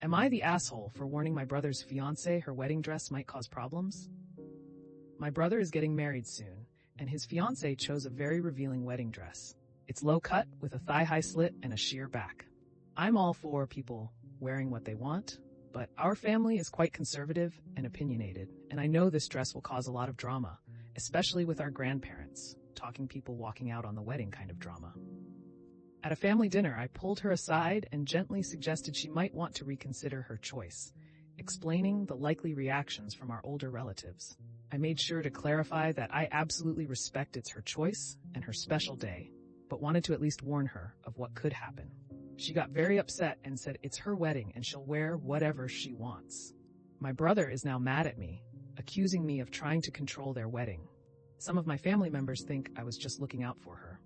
Am I the asshole for warning my brother's fiancé her wedding dress might cause problems? My brother is getting married soon, and his fiancé chose a very revealing wedding dress. It's low cut with a thigh-high slit and a sheer back. I'm all for people wearing what they want, but our family is quite conservative and opinionated, and I know this dress will cause a lot of drama, especially with our grandparents, talking people walking out on the wedding kind of drama. At a family dinner, I pulled her aside and gently suggested she might want to reconsider her choice, explaining the likely reactions from our older relatives. I made sure to clarify that I absolutely respect it's her choice and her special day, but wanted to at least warn her of what could happen. She got very upset and said it's her wedding and she'll wear whatever she wants. My brother is now mad at me, accusing me of trying to control their wedding. Some of my family members think I was just looking out for her,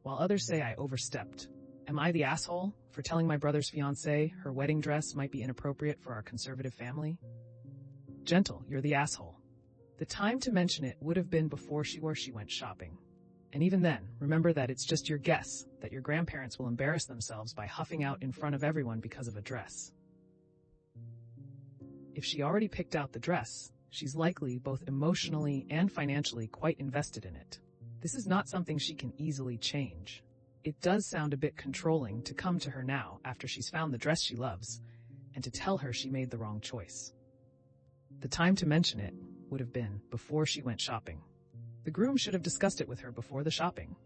while others say I overstepped. Am I the asshole for telling my brother's fiancée her wedding dress might be inappropriate for our conservative family? Gentle, you're the asshole. The time to mention it would have been before she went shopping. And even then, remember that it's just your guess that your grandparents will embarrass themselves by huffing out in front of everyone because of a dress. If she already picked out the dress, she's likely both emotionally and financially quite invested in it. This is not something she can easily change. It does sound a bit controlling to come to her now after she's found the dress she loves and to tell her she made the wrong choice. The time to mention it would have been before she went shopping. The groom should have discussed it with her before the shopping.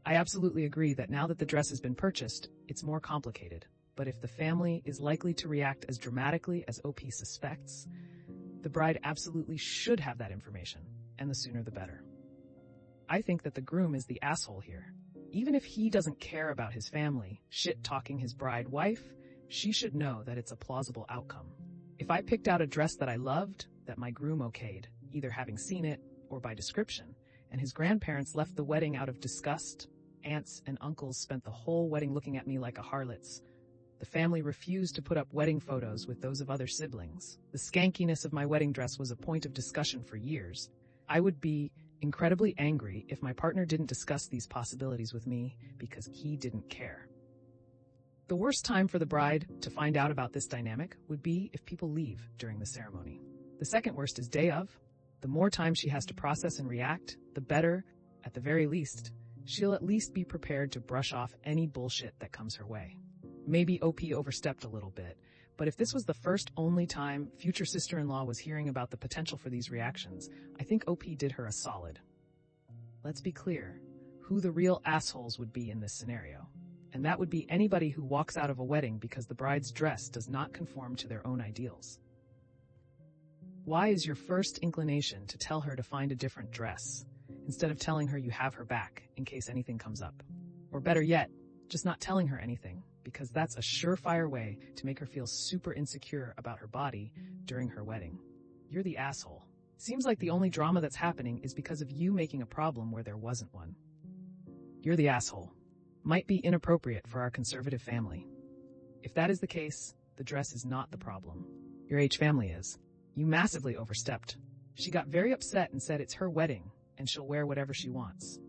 I absolutely agree that now that the dress has been purchased, it's more complicated. But if the family is likely to react as dramatically as OP suspects, the bride absolutely should have that information, and the sooner the better. I think that the groom is the asshole here. Even if he doesn't care about his family shit-talking his bride wife, she should know that it's a plausible outcome. If I picked out a dress that I loved, that my groom okayed, either having seen it or by description, and his grandparents left the wedding out of disgust, aunts and uncles spent the whole wedding looking at me like a harlot's, the family refused to put up wedding photos with those of other siblings, the skankiness of my wedding dress was a point of discussion for years, I would be incredibly angry if my partner didn't discuss these possibilities with me because he didn't care. The worst time for the bride to find out about this dynamic would be if people leave during the ceremony. The second worst is day of. The more time she has to process and react, the better. At the very least, she'll at least be prepared to brush off any bullshit that comes her way. Maybe OP overstepped a little bit, but if this was the only time future sister-in-law was hearing about the potential for these reactions, I think OP did her a solid. Let's be clear who the real assholes would be in this scenario. And that would be anybody who walks out of a wedding because the bride's dress does not conform to their own ideals. Why is your first inclination to tell her to find a different dress, instead of telling her you have her back in case anything comes up? Or better yet, just not telling her anything, because that's a surefire way to make her feel super insecure about her body during her wedding. You're the asshole. Seems like the only drama that's happening is because of you making a problem where there wasn't one. You're the asshole. Might be inappropriate for our conservative family. If that is the case, the dress is not the problem. Your family is. You massively overstepped. She got very upset and said it's her wedding and she'll wear whatever she wants.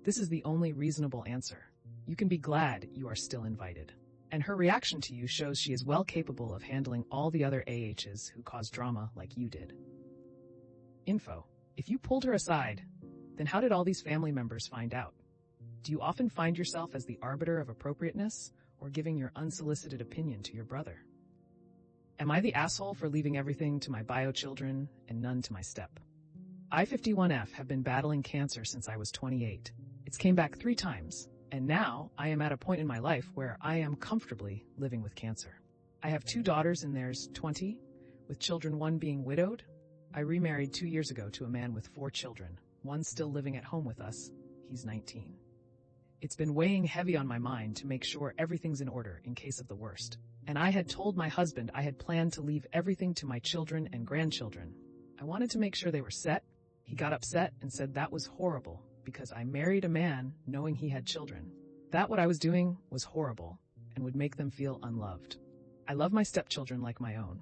This is the only reasonable answer. You can be glad you are still invited. And her reaction to you shows she is well capable of handling all the other AHs who caused drama like you did. Info. If you pulled her aside, then how did all these family members find out? Do you often find yourself as the arbiter of appropriateness or giving your unsolicited opinion to your brother? Am I the asshole for leaving everything to my bio children and none to my step? I 51F have been battling cancer since I was 28. It's came back 3 times. And now I am at a point in my life where I am comfortably living with cancer. I have 2 daughters in their 20s, with children, one being widowed. I remarried 2 years ago to a man with 4 children, one still living at home with us. He's 19. It's been weighing heavy on my mind to make sure everything's in order in case of the worst. And I had told my husband I had planned to leave everything to my children and grandchildren. I wanted to make sure they were set. He got upset and said that was horrible, because I married a man knowing he had children. That what I was doing was horrible and would make them feel unloved. I love my stepchildren like my own,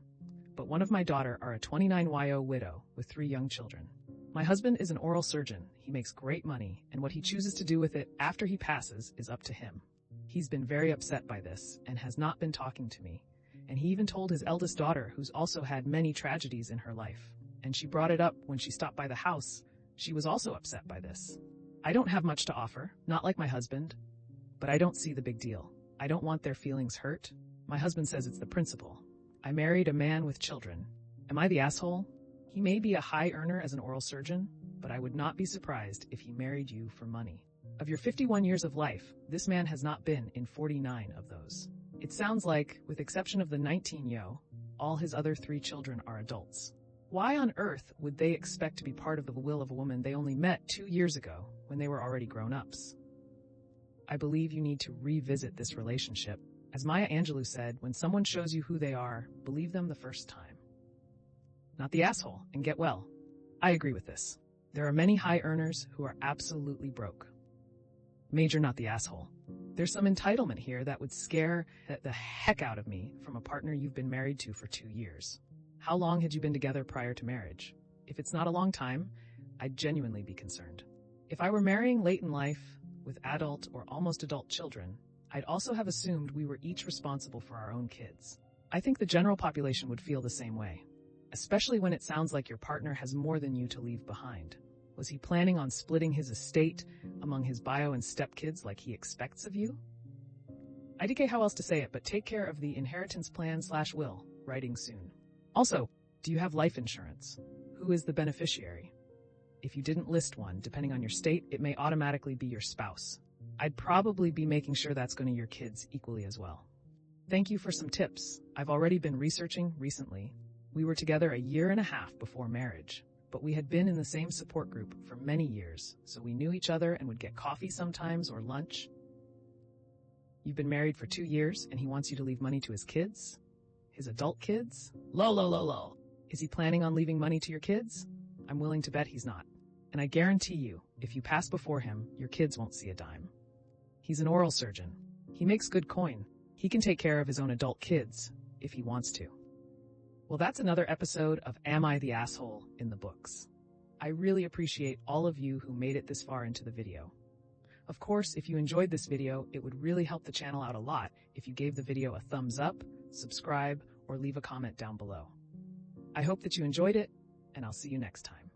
but one of my daughter are a 29-year-old widow with 3 young children. My husband is an oral surgeon. He makes great money, and what he chooses to do with it after he passes is up to him. He's been very upset by this and has not been talking to me, And he even told his eldest daughter, who's also had many tragedies in her life. And she brought it up when she stopped by the house. She was also upset by this. I don't have much to offer, not like my husband, but I don't see the big deal. I don't want their feelings hurt. My husband says it's the principle. I married a man with children. Am I the asshole? He may be a high earner as an oral surgeon, but I would not be surprised if he married you for money. Of your 51 years of life, this man has not been in 49 of those. It sounds like, with exception of the 19-yo, all his other 3 children are adults. Why on earth would they expect to be part of the will of a woman they only met 2 years ago when they were already grown-ups? I believe you need to revisit this relationship. As Maya Angelou said, when someone shows you who they are, believe them the first time. Not the asshole, and get well. I agree with this. There are many high earners who are absolutely broke. Major not the asshole. There's some entitlement here that would scare the heck out of me from a partner you've been married to for 2 years. How long had you been together prior to marriage? If it's not a long time, I'd genuinely be concerned. If I were marrying late in life with adult or almost adult children, I'd also have assumed we were each responsible for our own kids. I think the general population would feel the same way, especially when it sounds like your partner has more than you to leave behind. Was he planning on splitting his estate among his bio and stepkids like he expects of you? IDK, how else to say it, but take care of the inheritance plan/will, writing soon. Also, do you have life insurance? Who is the beneficiary? If you didn't list one, depending on your state, it may automatically be your spouse. I'd probably be making sure that's going to your kids equally as well. Thank you for some tips. I've already been researching recently. We were together 1.5 years before marriage, but we had been in the same support group for many years, so we knew each other and would get coffee sometimes or lunch. You've been married for 2 years and he wants you to leave money to his kids? His adult kids? Lol. Is he planning on leaving money to your kids? I'm willing to bet he's not. And I guarantee you, if you pass before him, your kids won't see a dime. He's an oral surgeon. He makes good coin. He can take care of his own adult kids, if he wants to. Well, that's another episode of Am I the Asshole in the books. I really appreciate all of you who made it this far into the video. Of course, if you enjoyed this video, it would really help the channel out a lot if you gave the video a thumbs up, subscribe, or leave a comment down below. I hope that you enjoyed it, and I'll see you next time.